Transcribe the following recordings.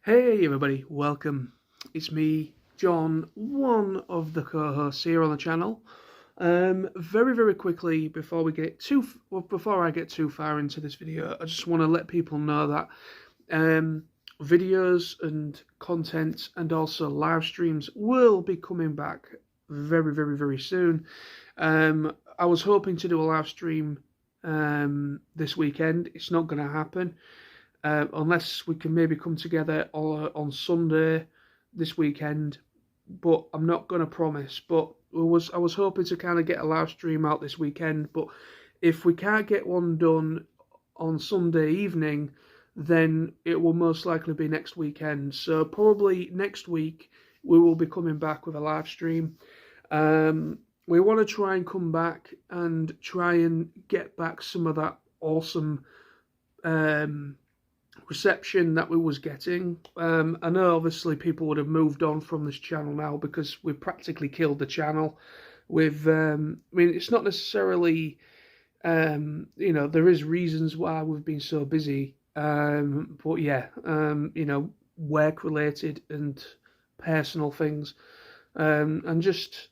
Hey everybody, welcome. It's me, John, one of the co-hosts here on the channel. Very quickly before I get too far into this video, I just want to let people know that videos and content and also live streams will be coming back very soon. I was hoping to do a live stream this weekend. It's not going to happen. Unless we can maybe come together on Sunday this weekend, but I'm not going to promise. But I was hoping to kind of get a live stream out this weekend, but if we can't get one done on Sunday evening, then it will most likely be next weekend. So probably next week we will be coming back with a live stream. We want to try and come back and try and get back some of that awesome reception that we was getting. I know obviously people would have moved on from this channel now because we've practically killed the channel with I mean, it's not necessarily there is reasons why we've been so busy, but yeah, work related and personal things, and just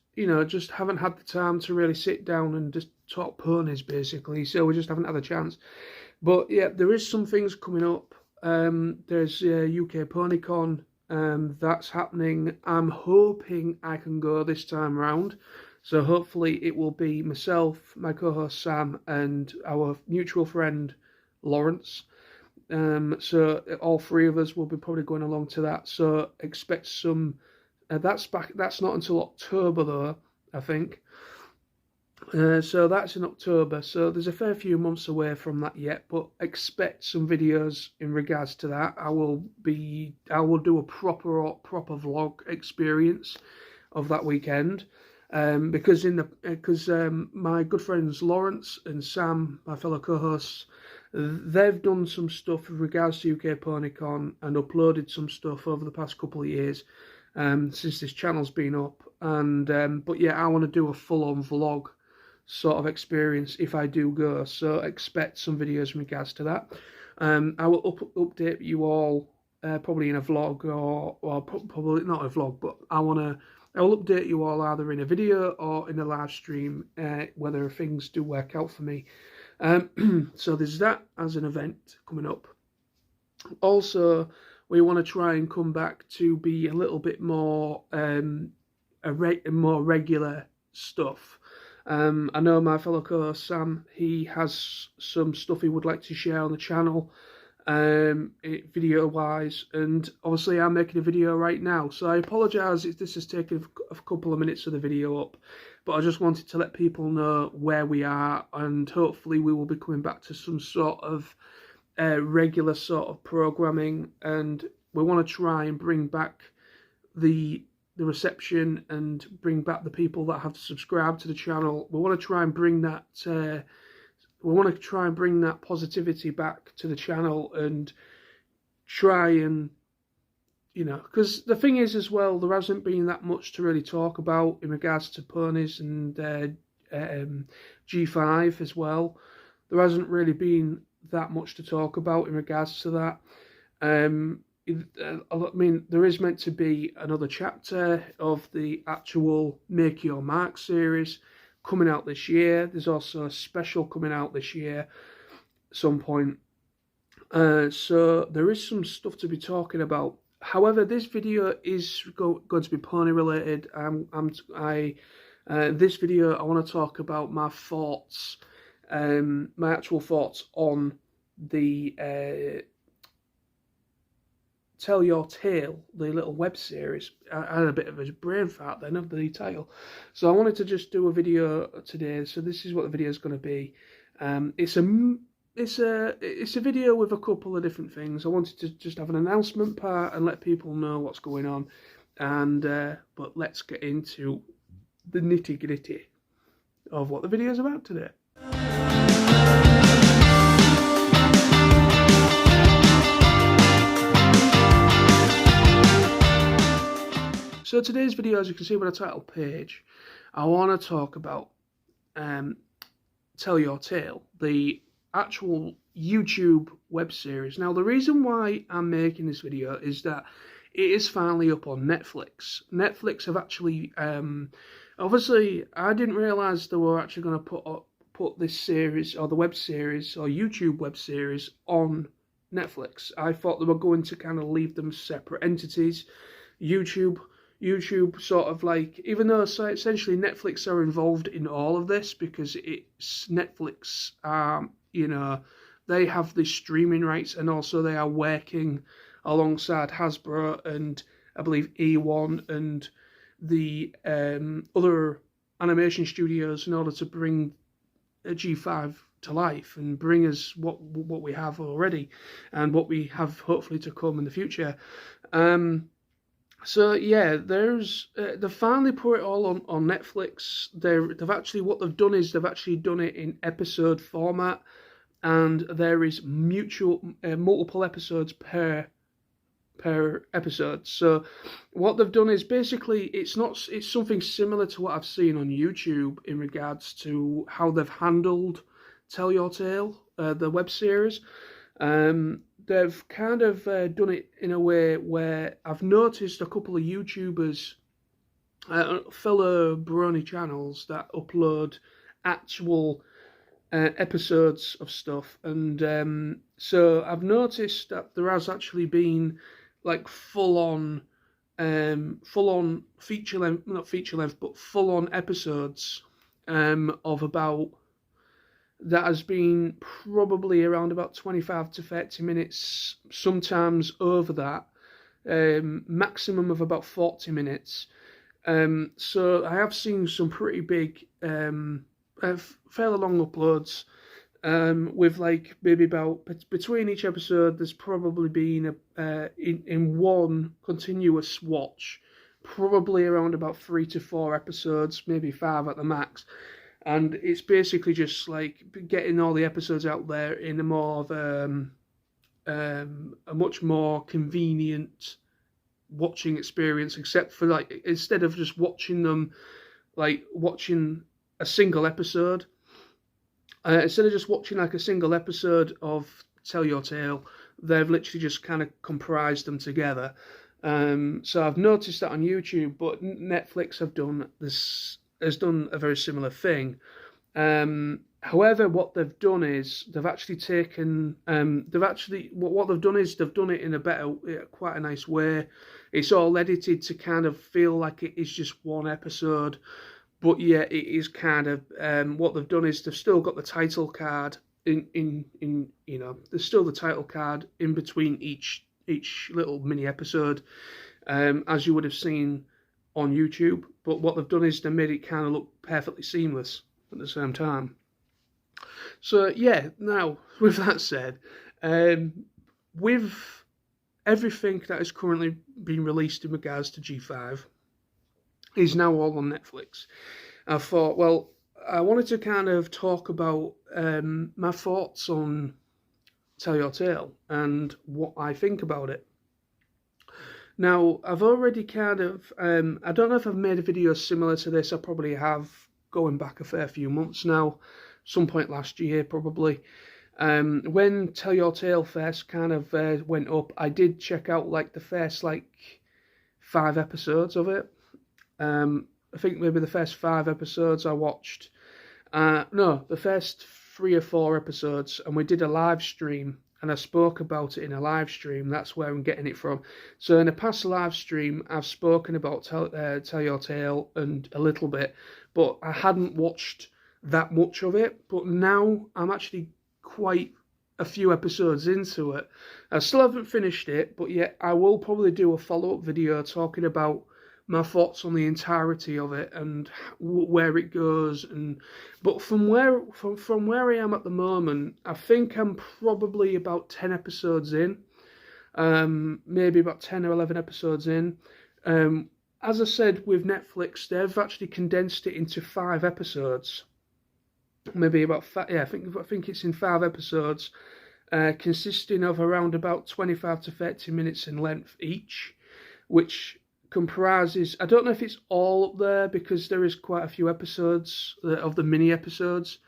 haven't had the time to really sit down and just talk ponies basically, so we just haven't had a chance. But yeah, there is some things coming up. There's UK PonyCon that's happening. I'm hoping I can go this time round. So hopefully it will be myself, my co-host Sam, and our mutual friend Lawrence. So all three of us will be probably going along to that. So expect some. That's not until October though, I think. So that's in October, so there's a fair few months away from that yet, but expect some videos in regards to that. I will do a proper vlog experience of that weekend, because my good friends Lawrence and Sam, my fellow co-hosts, they've done some stuff with regards to UK PonyCon and uploaded some stuff over the past couple of years, since this channel's been up, and but yeah, I want to do a full-on vlog sort of experience if I do go, so expect some videos in regards to that. I will update you all probably in a vlog, or probably not a vlog, but I will update you all either in a video or in a live stream, whether things do work out for me. So there's that as an event coming up. Also, we want to try and come back to be a little bit more more regular stuff. I know my fellow co-host Sam, he has some stuff he would like to share on the channel, video wise, and obviously I'm making a video right now, so I apologise if this has taken a couple of minutes of the video up, but I just wanted to let people know where we are, and hopefully we will be coming back to some sort of regular sort of programming, and we want to try and bring back the reception and bring back the people that have subscribed to the channel. We want to try and bring that positivity back to the channel, and try and, because the thing is as well, there hasn't been that much to really talk about in regards to ponies and G5 as well. There hasn't really been that much to talk about in regards to that. I mean, there is meant to be another chapter of the actual Make Your Mark series coming out this year. There's also a special coming out this year at some point. So there is some stuff to be talking about. However, this video is going to be pony related. This video I want to talk about my thoughts, my actual thoughts on the Tell Your Tale, the little web series. I had a bit of a brain fart then of the title, so I wanted to just do a video today. So this is what the video is going to be. It's a video with a couple of different things. I wanted to just have an announcement part and let people know what's going on, and but let's get into the nitty gritty of what the video is about today. So today's video, as you can see by the title page, I want to talk about Tell Your Tale, the actual YouTube web series. Now, the reason why I'm making this video is that it is finally up on Netflix. Netflix have actually, obviously, I didn't realise they were actually going to put this series, or the web series, or YouTube web series, on Netflix. I thought they were going to kind of leave them separate entities. YouTube sort of like, even though essentially Netflix are involved in all of this, because it's Netflix, you know, they have the streaming rights, and also they are working alongside Hasbro and I believe E1 and the other animation studios in order to bring a G5 to life and bring us what we have already and what we have hopefully to come in the future. So yeah, they finally put it all on Netflix. They've actually, what they've done is they've actually done it in episode format, and there is multiple episodes per episode. So what they've done is basically it's something similar to what I've seen on YouTube in regards to how they've handled Tell Your Tale, the web series. They've kind of done it in a way where I've noticed a couple of YouTubers, fellow brony channels that upload actual episodes of stuff, and so I've noticed that there has actually been like full on feature length, not feature length, but full on episodes of about, that has been probably around about 25 to 30 minutes, sometimes over that, maximum of about 40 minutes. So I have seen some pretty big, fairly long uploads, with like maybe about, between each episode, there's probably been in one continuous watch, probably around about 3 to 4 episodes, maybe 5 at the max. And it's basically just like getting all the episodes out there in a more of a much more convenient watching experience, except for like, instead of just watching them, like watching a single episode, instead of just watching like a single episode of Tell Your Tale, they've literally just kind of comprised them together. So I've noticed that on YouTube, but Netflix has done a very similar thing. However, what they've done is they've actually taken, what they've done is they've done it in a better, quite a nice way. It's all edited to kind of feel like it is just one episode, but yeah, it is kind of, what they've done is they've still got the title card in you know, there's still the title card in between each little mini episode, as you would have seen on YouTube. But what they've done is they made it kind of look perfectly seamless at the same time. So yeah, now with that said, with everything that is currently being released in regards to G5 is now all on Netflix, I thought, well, I wanted to kind of talk about my thoughts on Tell Your Tale and what I think about it. Now, I've already kind of, I don't know if I've made a video similar to this. I probably have, going back a fair few months now, some point last year probably. When Tell Your Tale first kind of went up, I did check out like the first like 5 episodes of it. I think maybe the first 5 episodes I watched. No, the first 3 or 4 episodes, and we did a live stream, and I spoke about it in a live stream. That's where I'm getting it from. So in a past live stream, I've spoken about Tell Your Tale and a little bit, but I hadn't watched that much of it. But now I'm actually quite a few episodes into it. I still haven't finished it, but yeah, I will probably do a follow-up video talking about my thoughts on the entirety of it and where it goes. But from where I am at the moment, I think I'm probably about 10 episodes in, maybe about 10 or 11 episodes in. As I said, with Netflix, they've actually condensed it into 5 episodes. Maybe about I think it's in 5 episodes, consisting of around about 25 to 30 minutes in length each, which comprises, I don't know if it's all up there because there is quite a few episodes of the mini episodes,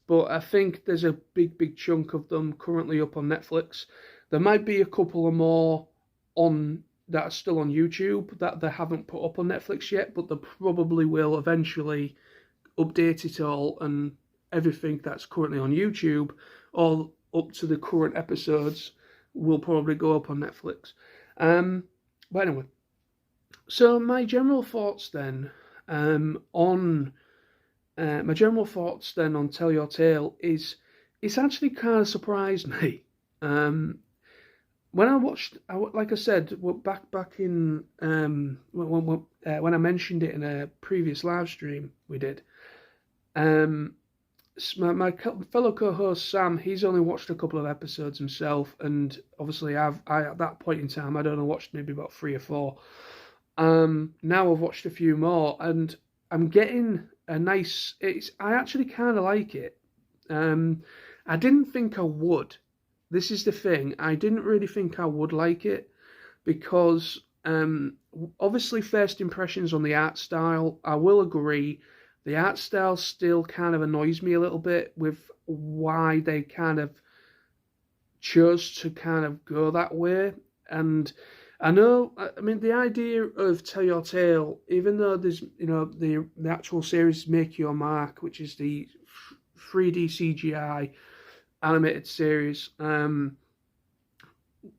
but I think there's a big chunk of them currently up on Netflix. There might be a couple of more on that are still on YouTube that they haven't put up on Netflix yet, but they probably will eventually update it all, and everything that's currently on YouTube, all up to the current episodes, will probably go up on Netflix. But anyway, so my general thoughts then on Tell Your Tale is it's actually kind of surprised me. When I watched, like I said, back in when I mentioned it in a previous live stream we did, my fellow co-host Sam, he's only watched a couple of episodes himself, and obviously I at that point in time I'd only watched maybe about 3 or 4. Now I've watched a few more, and I'm getting a nice. I actually kind of like it. I didn't think I would. This is the thing. I didn't really think I would like it because obviously first impressions on the art style, I will agree. The art style still kind of annoys me a little bit with why they kind of chose to kind of go that way. And I mean, the idea of Tell Your Tale, even though there's, the actual series Make Your Mark, which is the 3D CGI animated series,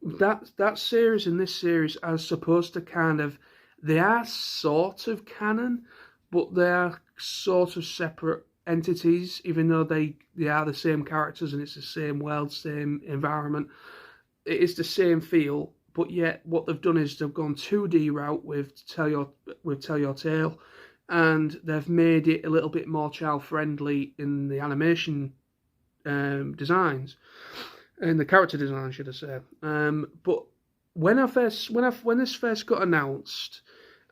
that series and this series are supposed to kind of, they are sort of canon, but they are sort of separate entities, even though they are the same characters and it's the same world, same environment. It is the same feel, but yet what they've done is they've gone 2D route with Tell Your Tale, and they've made it a little bit more child friendly in the animation designs, and the character design, should I say. But when this first got announced,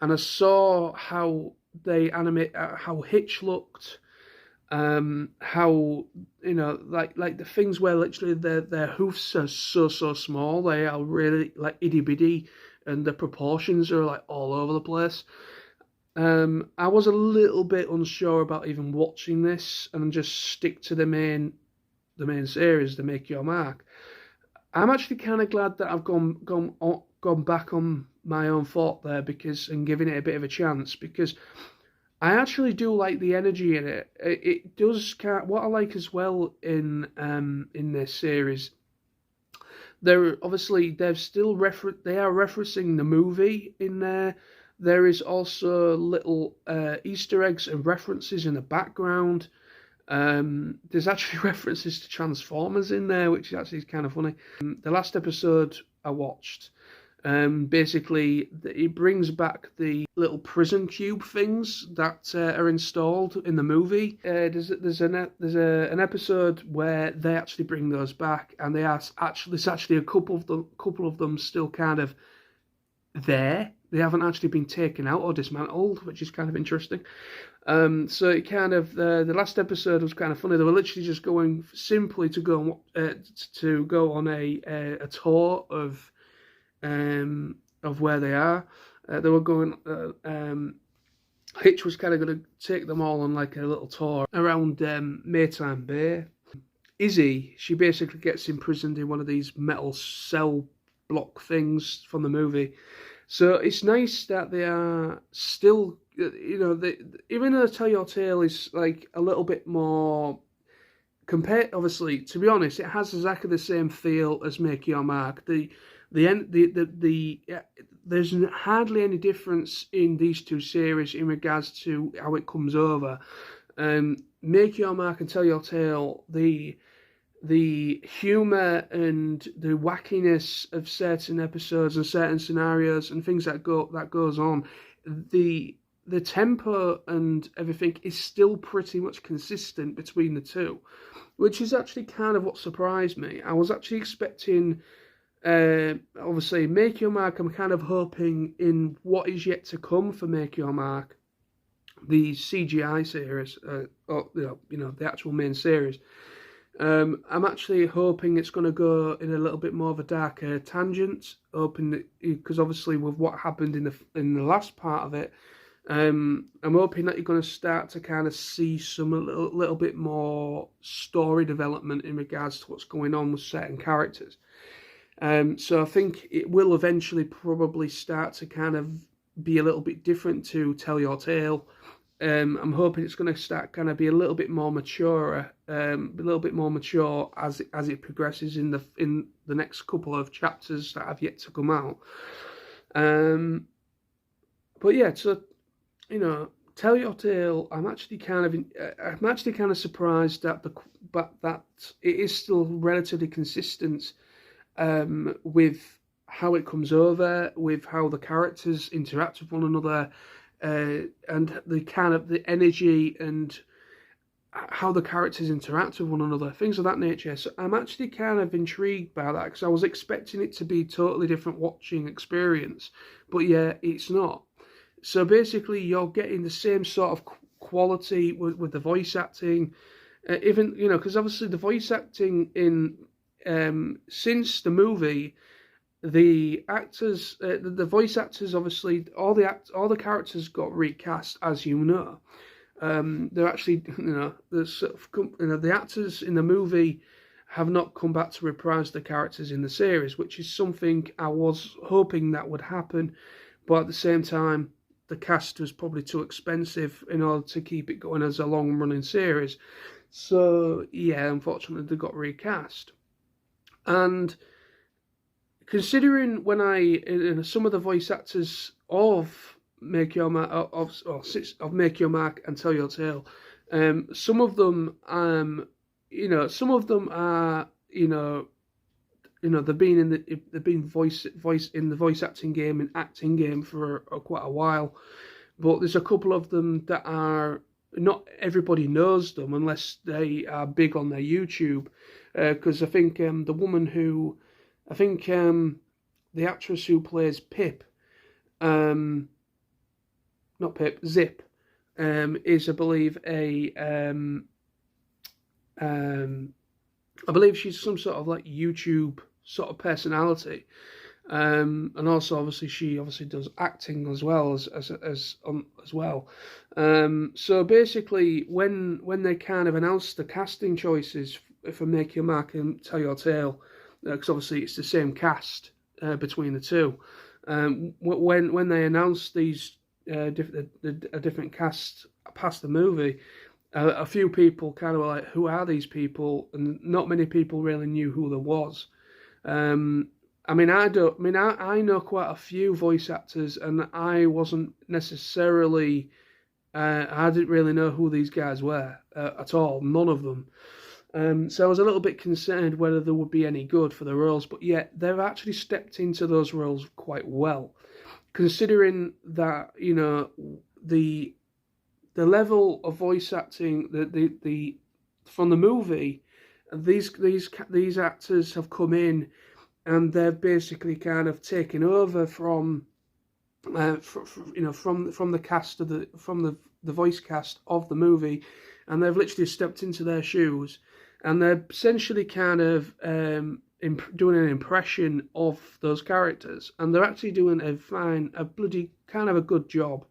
and I saw how they animate, how Hitch looked, how like the things where literally their hoofs are so small, they are really like itty bitty, and the proportions are like all over the place. I was a little bit unsure about even watching this and just stick to the main series, the Make Your Mark. I'm actually kind of glad that I've gone back on my own thought there, and giving it a bit of a chance, because I actually do like the energy in it. It does what I like as well in this series. They're still they are referencing the movie in there. There is also little Easter eggs and references in the background. There's actually references to Transformers in there, which is actually kind of funny. The last episode I watched, basically it brings back the little prison cube things that are installed in the movie. There's an episode where they actually bring those back, and there's actually a couple of them still kind of there. They haven't actually been taken out or dismantled, which is kind of interesting. So it kind of the last episode was kind of funny. They were literally just going simply to go on a tour of where they are. They were going. Hitch was kind of going to take them all on like a little tour around Maytime Bay. Izzy, she basically gets imprisoned in one of these metal cell block things from the movie. So it's nice that they are still, even though Tell Your Tale is like a little bit more compared. Obviously, to be honest, it has exactly the same feel as Make Your Mark. There's hardly any difference in these two series in regards to how it comes over. Make Your Mark and Tell Your Tale, the humour and the wackiness of certain episodes and certain scenarios and things that goes on, the tempo and everything is still pretty much consistent between the two, which is actually kind of what surprised me. I was actually expecting, obviously, Make Your Mark, I'm kind of hoping in what is yet to come for Make Your Mark, the CGI series, or the actual main series. I'm actually hoping it's going to go in a little bit more of a darker tangent, because obviously with what happened in the last part of it, I'm hoping that you're going to start to kind of see some a little bit more story development in regards to what's going on with certain characters. So I think it will eventually probably start to kind of be a little bit different to Tell Your Tale. I'm hoping it's going to start kind of be a little bit more mature, a little bit more mature as it progresses in the next couple of chapters that have yet to come out. But yeah, so Tell Your Tale. I'm actually kind of surprised that that it is still relatively consistent with how it comes over, with how the characters interact with one another, and the kind of the energy and how the characters interact with one another, things of that nature. So I'm actually kind of intrigued by that because I was expecting it to be a totally different watching experience, but yeah, it's not. So basically, you're getting the same sort of quality with the voice acting, even because obviously the voice acting in since the movie, the actors, the voice actors, obviously all the characters got recast, as you know. They're actually the actors in the movie have not come back to reprise the characters in the series, which is something I was hoping that would happen, but at the same time, the cast was probably too expensive in order to keep it going as a long-running series. So yeah, unfortunately, they got recast. And considering some of the voice actors of Make Your Mark of Make Your Mark and Tell Your Tale, some of them are they've been voice in the voice acting game and acting game for quite a while, but there's a couple of them that are not everybody knows them unless they are big on their YouTube, because I think the actress who plays Pip, not Pip, Zip, is I believe I believe she's some sort of like YouTube sort of personality, and also obviously she does acting as well as well. So basically, when they kind of announced the casting choices for Make Your Mark and Tell Your Tale, because obviously it's the same cast between the two. When they announced these different cast past the movie, a few people kind of were like, "Who are these people?" And not many people really knew who there was. I know quite a few voice actors, and I wasn't necessarily. I didn't really know who these guys were at all. None of them. So I was a little bit concerned whether they would be any good for the roles, but yet they've actually stepped into those roles quite well, considering that the level of voice acting the from the movie, these actors have come in and they've basically kind of taken over from the cast of the voice cast of the movie, and they've literally stepped into their shoes, and they're essentially kind of doing an impression of those characters, and they're actually doing a bloody kind of a good job.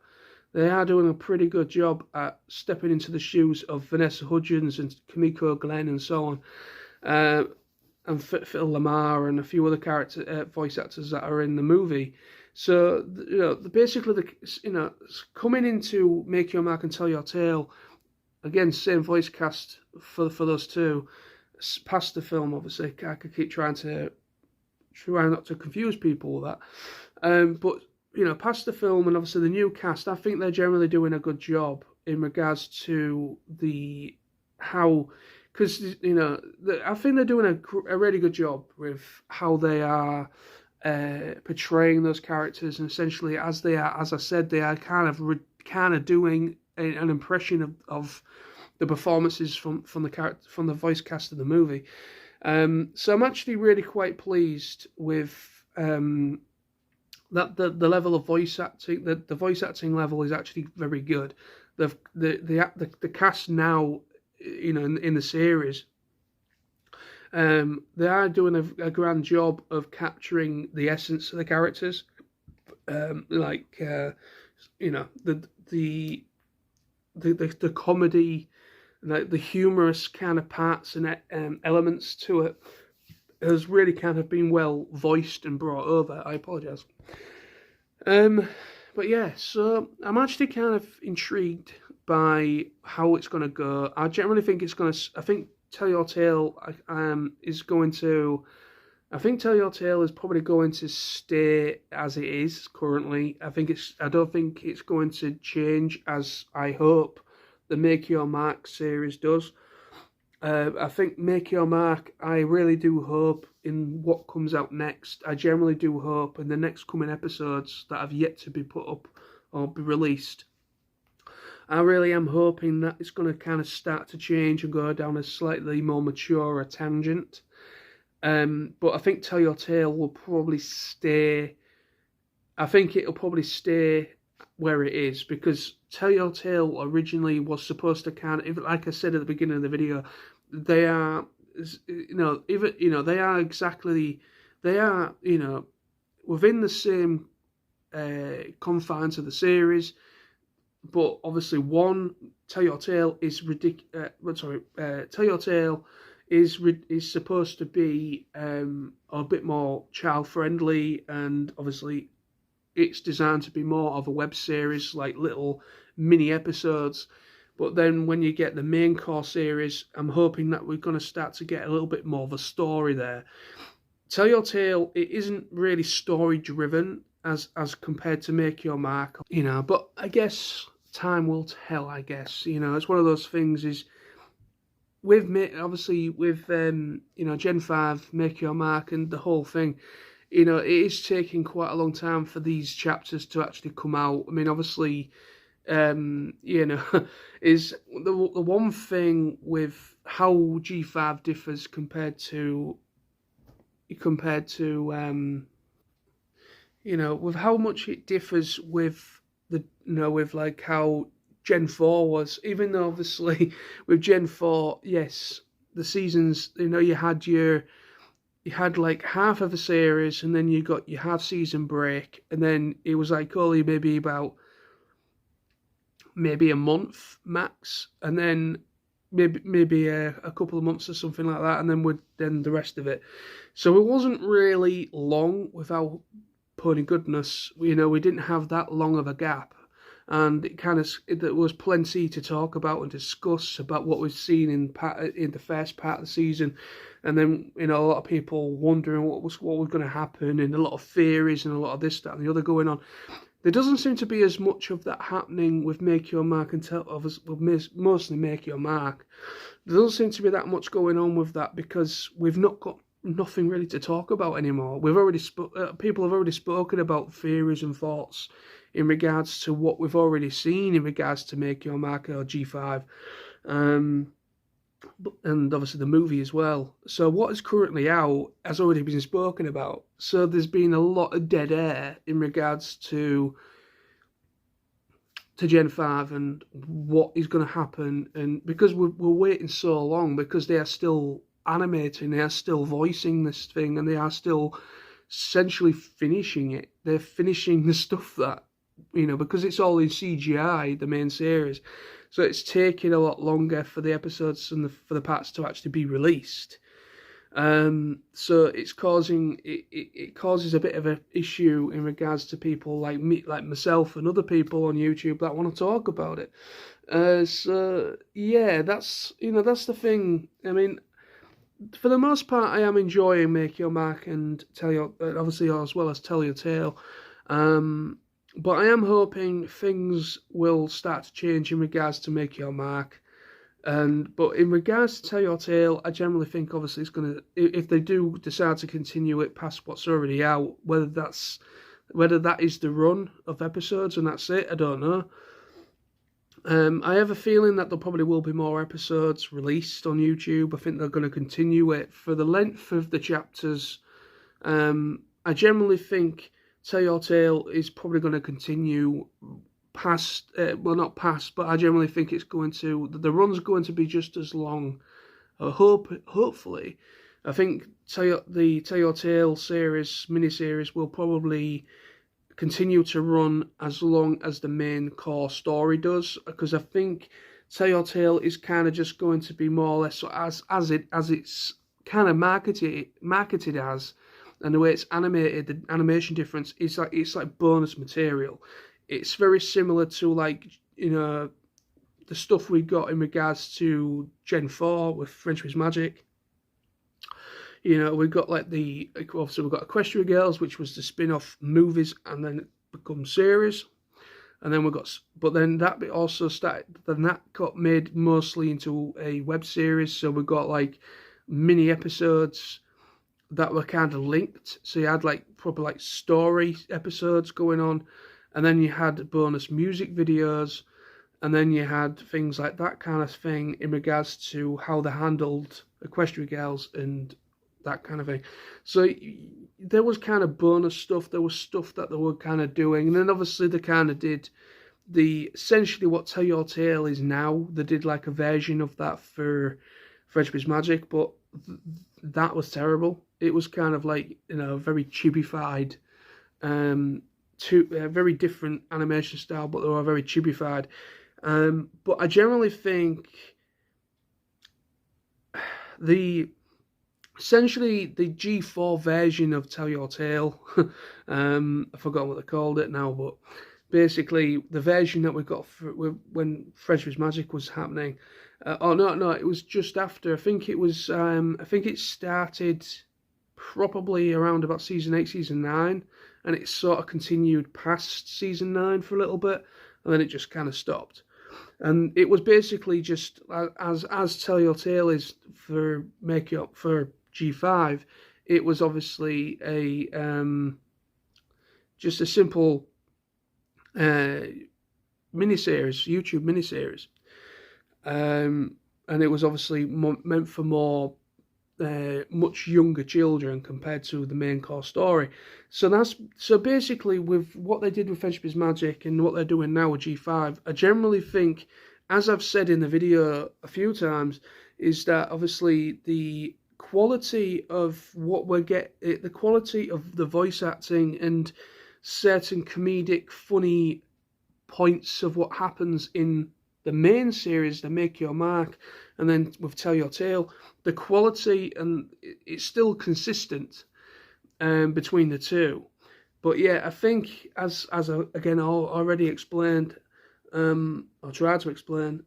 They are doing a pretty good job at stepping into the shoes of Vanessa Hudgens and Kimiko Glenn and so on, and Phil Lamar and a few other voice actors that are in the movie. So basically, coming into Make Your Mark and Tell Your Tale, again, same voice cast for those two. Past the film, obviously, I could keep trying not to confuse people with that. But past the film and obviously the new cast, I think they're generally doing a good job in regards to because I think they're doing a really good job with how they are portraying those characters, and essentially as I said, they are kind of doing an impression of the performances from the voice cast of the movie. So I'm actually really quite pleased with that the level of voice acting. The voice acting level is actually very good. The cast now, in the series, they are doing a grand job of capturing the essence of the characters. like you know, the comedy, like the humorous kind of parts and elements to it has really kind of been well voiced and brought over. I apologise. But yeah, so I'm actually kind of intrigued by how it's going to go. I generally think it's going to. I think Tell Your Tale is going to. I think Tell Your Tale is probably going to stay as it is currently. I don't think it's going to change, as I hope the Make Your Mark series does. I think Make Your Mark, I really do hope in what comes out next. I generally do hope in the next coming episodes that have yet to be put up or be released. I really am hoping that it's going to kind of start to change and go down a slightly more mature tangent. But I think Tell Your Tale will probably stay. I think it'll probably stay where it is, because Tell Your Tale originally was supposed to kind of, like I said at the beginning of the video, they are, they are exactly, within the same confines of the series, but obviously Tell Your Tale is ridiculous. Tell Your Tale is supposed to be a bit more child friendly, and obviously it's designed to be more of a web series, like little mini episodes. But then when you get the main core series, I'm hoping that we're going to start to get a little bit more of a story there. Tell Your Tale, it isn't really story driven as compared to Make Your Mark, but I guess time will tell, I guess. It's one of those things is with Gen 5, Make Your Mark and the whole thing, it is taking quite a long time for these chapters to actually come out. I mean, obviously, is the one thing with how G5 differs compared to with how much it differs with with like how Gen 4 was, even though obviously with Gen 4, yes, the seasons, you had like half of a series, and then you got your half season break, and then it was like only maybe a month max, and then maybe a couple of months or something like that, and then the rest of it. So it wasn't really long without putting goodness. We didn't have that long of a gap, and there was plenty to talk about and discuss about what we've seen in the first part of the season, and then a lot of people wondering what was going to happen, and a lot of theories and a lot of this, that, and the other going on. There doesn't seem to be as much of that happening with Make Your Mark mostly Make Your Mark. There doesn't seem to be that much going on with that, because we've not got nothing really to talk about anymore. People have already spoken about theories and thoughts in regards to what we've already seen in regards to Make Your Mark or G5, and obviously the movie as well. So what is currently out has already been spoken about. So there's been a lot of dead air in regards to Gen 5 and what is going to happen. And because we're waiting so long, because they are still animating, they are still voicing this thing, and they are still essentially finishing it. They're finishing the stuff that, because it's all in CGI, the main series. So it's taking a lot longer for the episodes and for the parts to actually be released. So it's causing it causes a bit of an issue in regards to people like me, like myself, and other people on YouTube that want to talk about it. So yeah, that's the thing. I mean, for the most part, I am enjoying Make Your Mark and obviously as well as Tell Your Tale. But I am hoping things will start to change in regards to Make Your Mark. But in regards to Tell Your Tale, I generally think obviously it's going to, if they do decide to continue it past what's already out, whether that is the run of episodes and that's it, I don't know. I have a feeling that there probably will be more episodes released on YouTube. I think they're going to continue it for the length of the chapters. I generally think Tell Your Tale is probably going to continue past, not past, but I generally think the run's going to be just as long. Hopefully. I think the Tell Your Tale series, miniseries, will probably continue to run as long as the main core story does, because I think Tell Your Tale is kind of just going to be more or less as it's kind of marketed as, and the way it's animated, the animation difference is like it's like bonus material. It's very similar to, like, you know, the stuff we got in regards to Gen 4 with Friendship is Magic. You know, we've got like obviously we've got Equestria Girls, which was the spin-off movies and then it become series. And then but then that bit also started, then that got made mostly into a web series. So we got like mini episodes that were kind of linked. So you had like proper like story episodes going on. And then you had bonus music videos. And then you had things like that kind of thing in regards to how they handled Equestria Girls and that kind of thing. So there was kind of bonus stuff. There was stuff that they were kind of doing. And then obviously they kind of did essentially what Tell Your Tale is now. They did like a version of that for Friendship is Magic, but that was terrible. It was kind of like, you know, very chibified, very different animation style, but they were very chibified. But I generally think essentially the G4 version of Tell Your Tale, I forgot what they called it now, but basically the version that we got when Friendship is Magic was happening. No, it was just after. I think it started probably around about season 8, season 9, and it sort of continued past season 9 for a little bit, and then it just kind of stopped. And it was basically just as Tell Your Tale is for make up for G5. It was obviously just a simple miniseries, YouTube miniseries, and it was obviously meant for more much younger children compared to the main core story. So basically with what they did with Friendship is Magic and what they're doing now with G5, I generally think, as I've said in the video a few times, is that obviously the quality of the quality of the voice acting and certain comedic funny points of what happens in the main series, the Make Your Mark, and then with Tell Your Tale, the quality, and it's still consistent between the two. But yeah, I think as again I already explained, or tried to explain,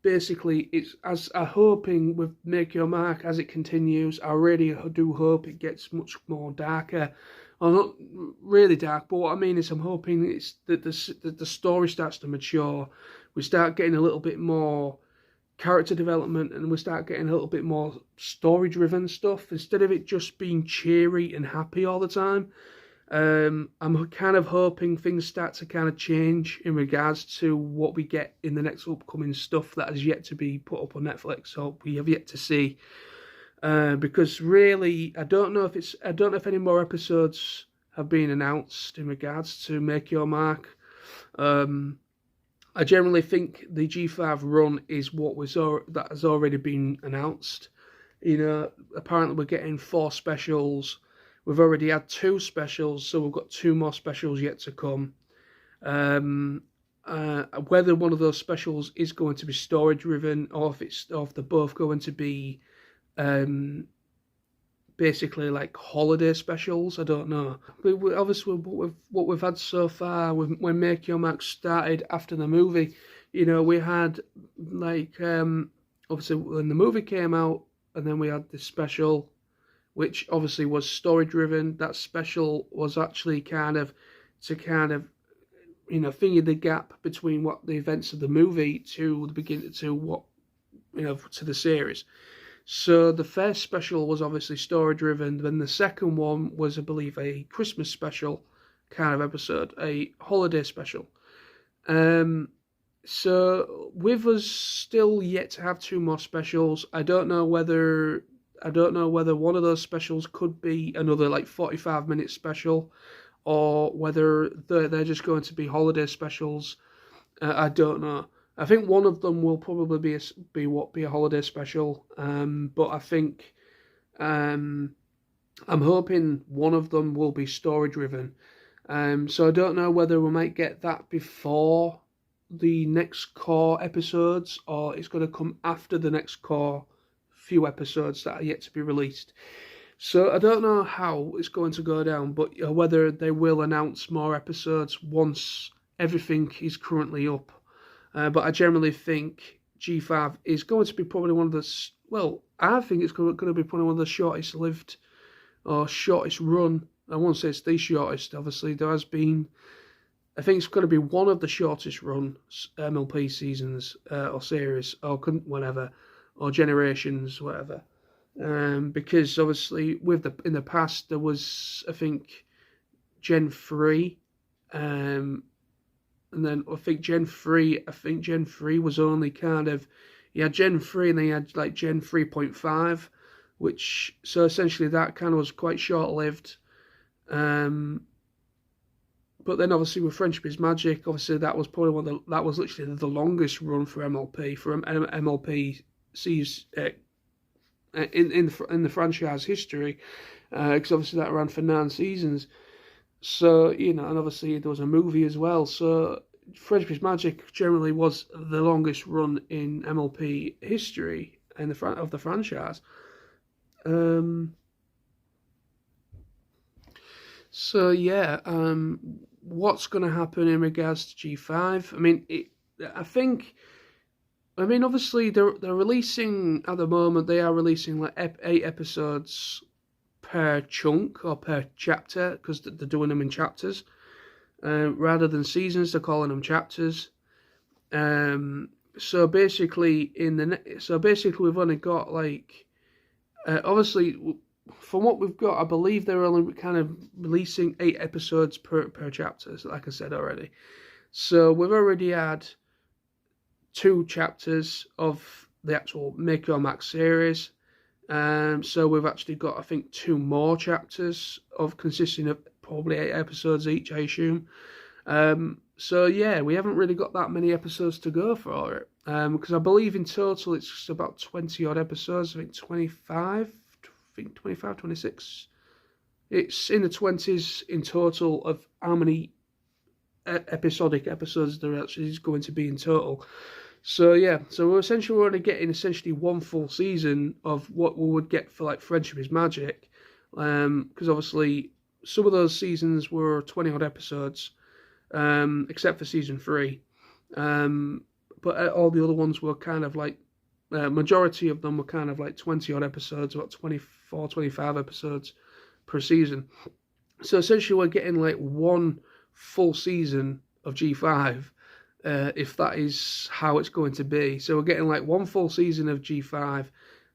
basically it's as I'm hoping with Make Your Mark as it continues, I really do hope it gets much more darker. Well, not really dark, but what I mean is I'm hoping it's that the story starts to mature. We start getting a little bit more character development, and we start getting a little bit more story-driven stuff instead of it just being cheery and happy all the time. I'm kind of hoping things start to kind of change in regards to what we get in the next upcoming stuff that is yet to be put up on Netflix, so we have yet to see. Because really, I don't know if any more episodes have been announced in regards to Make Your Mark. I generally think the G5 run is that has already been announced. You know, apparently we're getting 4 specials. We've already had 2 specials, so we've got 2 more specials yet to come. Whether one of those specials is going to be story driven, or if they're both going to be basically like holiday specials, I don't know. But obviously what we've had so far, when Make Your Mark started after the movie, you know, we had like obviously when the movie came out, and then we had this special, which obviously was story driven. That special was actually kind of you know, finger the gap between what the events of the movie to the beginning to what, you know, to the series. So the first special was obviously story driven. Then the second one was, I believe, a Christmas special kind of episode, a holiday special. So with us still yet to have 2 more specials. I don't know whether one of those specials could be another like 45-minute special, or whether they're just going to be holiday specials. I don't know. I think one of them will probably be a holiday special. But I think I'm hoping one of them will be story driven. So I don't know whether we might get that before the next core episodes, or it's going to come after the next core few episodes that are yet to be released. So I don't know how it's going to go down, but whether they will announce more episodes once everything is currently up. But I generally think G5 is going to be probably one of the, well, I think it's going to be probably one of the shortest lived or shortest run. I won't say it's the shortest, obviously. There has been, I think it's going to be one of the shortest run MLP seasons or series or whatever, or generations, whatever. Because obviously in the past there was, I think, Gen 3, and then I think Gen 3 was only kind of, you had Gen 3 and then you had like Gen 3.5, which, so essentially that kind of was quite short-lived. But then obviously with Friendship is Magic, obviously that was probably that was literally the longest run for MLP, MLP sees in the franchise history, because obviously that ran for 9 seasons. So, you know, and obviously there was a movie as well. So Friendship is Magic generally was the longest run in MLP history in the of the franchise. So yeah, what's going to happen in regards to G5? I mean, obviously they're releasing at the moment. They are releasing like 8 episodes per chunk or per chapter, because they're doing them in chapters rather than seasons. They're calling them chapters. So basically we've only got like obviously, from what we've got, I believe they're only kind of releasing 8 episodes per chapter, like I said already. So we've already had 2 chapters of the actual Make Your Max series. So we've actually got, I think, 2 more chapters consisting of probably 8 episodes each, I assume. So yeah, we haven't really got that many episodes to go for it. Because I believe in total it's about 20 odd episodes. I think 25, 26. It's in the 20s in total of how many episodic episodes there actually is going to be in total. So yeah, so we're only getting essentially 1 full season of what we would get for like Friendship is Magic, because obviously some of those seasons were 20 odd episodes, except for season 3, but all the other ones were kind of like, majority of them were kind of like 20 odd episodes, about 24, 25 episodes per season. So essentially we're getting like 1 full season of G5, if that is how it's going to be. So we're getting like 1 full season of G5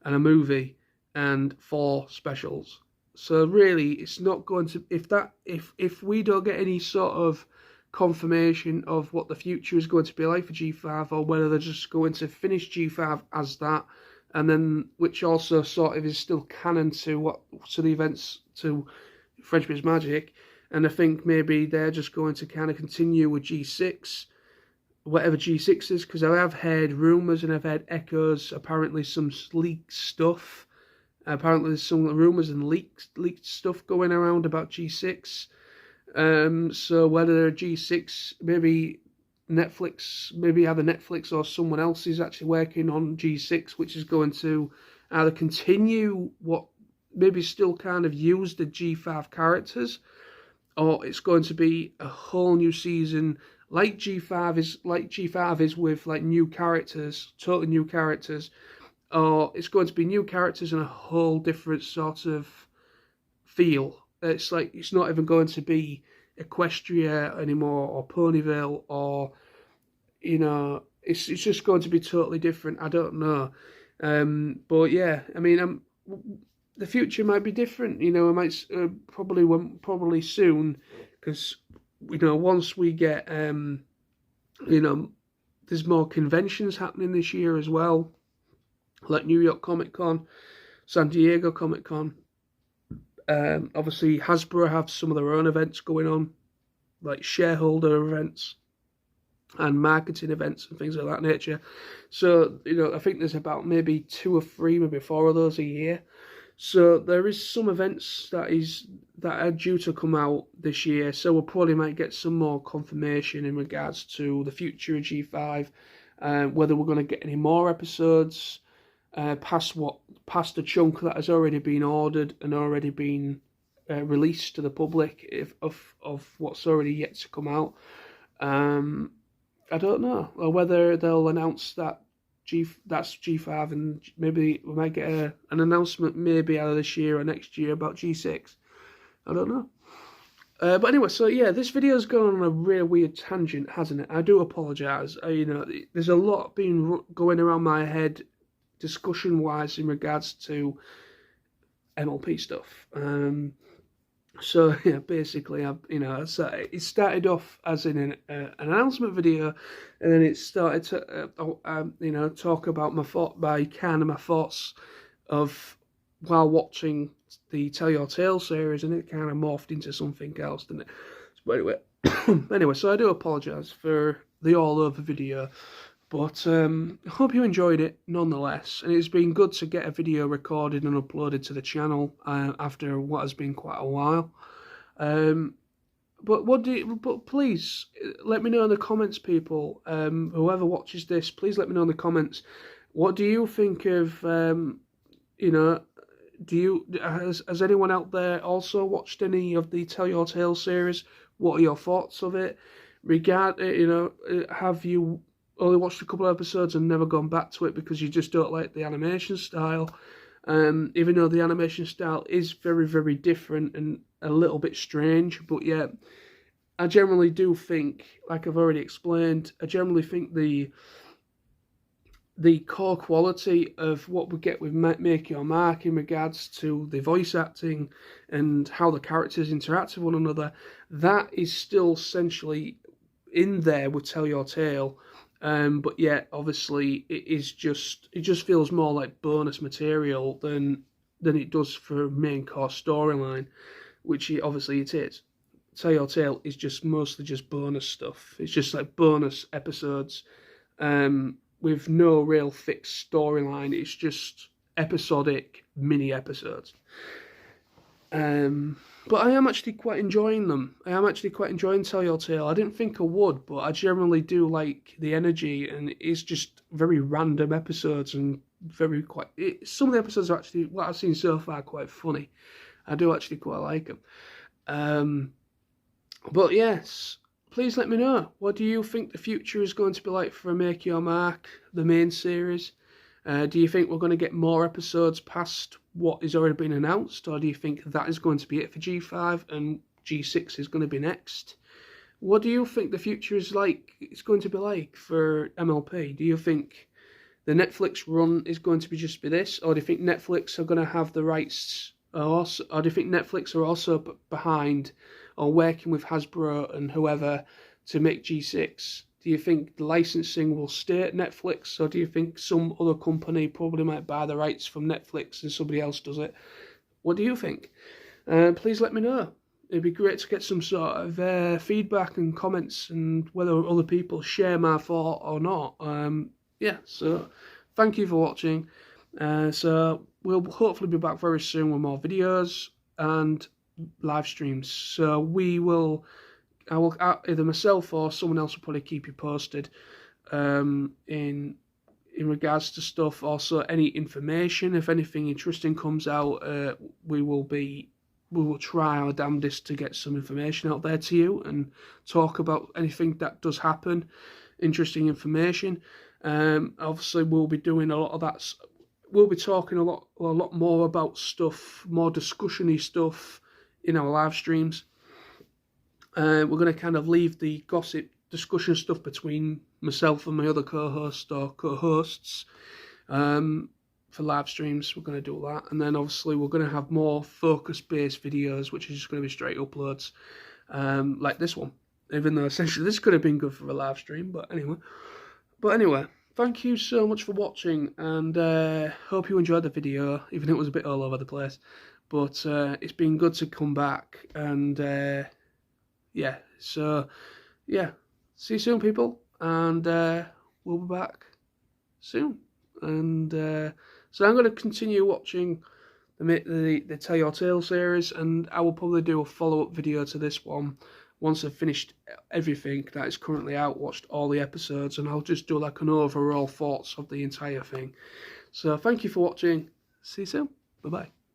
and a movie and 4 specials. So really it's not going to, if we don't get any sort of confirmation of what the future is going to be like for G5, or whether they're just going to finish G5 as that, and then which also sort of is still canon to the events to Friendship is Magic, and I think maybe they're just going to kind of continue with G6, whatever G6 is, because I have heard rumours and I've heard echoes, apparently some leaked stuff, apparently there's some rumours and leaked stuff going around about G6. So whether G6, maybe Netflix, maybe either Netflix or someone else is actually working on G6, which is going to either continue what maybe still kind of use the G5 characters, or it's going to be a whole new season like G5 is with like new characters, totally new characters, or it's going to be new characters and a whole different sort of feel. It's like it's not even going to be Equestria anymore, or Ponyville, or, you know, it's just going to be totally different. I don't know, but yeah, I mean, the future might be different. You know, I might probably soon, because, you know, once we get you know, there's more conventions happening this year as well, like New York Comic Con, San Diego Comic Con. Obviously Hasbro have some of their own events going on, like shareholder events and marketing events and things of that nature. So, you know, I think there's about maybe 2 or 3, maybe 4 of those a year. So there is some events that are due to come out this year. So we'll probably might get some more confirmation in regards to the future of G5, whether we're going to get any more episodes past the chunk that has already been ordered and already been released to the public of what's already yet to come out. I don't know, or whether they'll announce that that's G5, and maybe we might get an announcement maybe either this year or next year about G6. I don't know. But anyway, so yeah, this video's gone on a real weird tangent, hasn't it? I do apologise. There's a lot been going around my head, discussion-wise, in regards to MLP stuff. So yeah, basically, so it started off as in an announcement video, and then it started to, talk about my thoughts of while watching the Tell Your Tale series, and it kind of morphed into something else, didn't it? But anyway, so I do apologise for the all-over video, but I hope you enjoyed it nonetheless, and it's been good to get a video recorded and uploaded to the channel after what has been quite a while. But please let me know in the comments, people. Whoever watches this, please let me know in the comments. What do you think of? Has anyone out there also watched any of the Tell Your Tale series? What are your thoughts of it? Have you only watched a couple of episodes and never gone back to it because you just don't like the animation style? Even though the animation style is very, very different and a little bit strange, but yeah, I generally do think, like I've already explained, I generally think the core quality of what we get with Make Your Mark in regards to the voice acting and how the characters interact with one another, that is still essentially in there with Tell Your Tale. But yeah, obviously it just feels more like bonus material than it does for main core storyline, which obviously it is. Tell Your Tale is just mostly just bonus stuff. It's just like bonus episodes, with no real fixed storyline. It's just episodic mini episodes. But I am actually quite enjoying them. I am actually quite enjoying Tell Your Tale. I didn't think I would, but I generally do like the energy, and it's just very random episodes and some of the episodes are actually, what I've seen so far, quite funny. I do actually quite like them. But yes, please let me know. What do you think the future is going to be like for Make Your Mark, the main series? Do you think we're going to get more episodes past what has already been announced, or do you think that is going to be it for G5 and G6 is going to be next? What do you think the future is like? It's going to be like for MLP? Do you think the Netflix run is going to just be this, or do you think Netflix are going to have the rights, or do you think Netflix are also behind or working with Hasbro and whoever to make G6? Do you think the licensing will stay at Netflix, or do you think some other company probably might buy the rights from Netflix and somebody else does it? What do you think? Please let me know. It'd be great to get some sort of feedback and comments, and whether other people share my thought or not. Yeah, so thank you for watching. So we'll hopefully be back very soon with more videos and live streams. So I will either myself or someone else will probably keep you posted in regards to stuff. Also, any information, if anything interesting comes out, we will try our damnedest to get some information out there to you and talk about anything that does happen, interesting information. Obviously, we'll be doing a lot of that. We'll be talking a lot more about stuff, more discussion-y stuff in our live streams. We're going to kind of leave the gossip discussion stuff between myself and my other co-host or co-hosts for live streams. We're going to do that, and then obviously we're going to have more focus-based videos, which is just going to be straight uploads, like this one. Even though essentially this could have been good for a live stream, but anyway, thank you so much for watching, and hope you enjoyed the video, even though it was a bit all over the place. But it's been good to come back, and yeah, so yeah, see you soon, people, and we'll be back soon. And so I'm going to continue watching the Tell Your Tale series, and I will probably do a follow-up video to this one once I've finished everything that is currently out, watched all the episodes, and I'll just do like an overall thoughts of the entire thing. So thank you for watching. See you soon. Bye bye.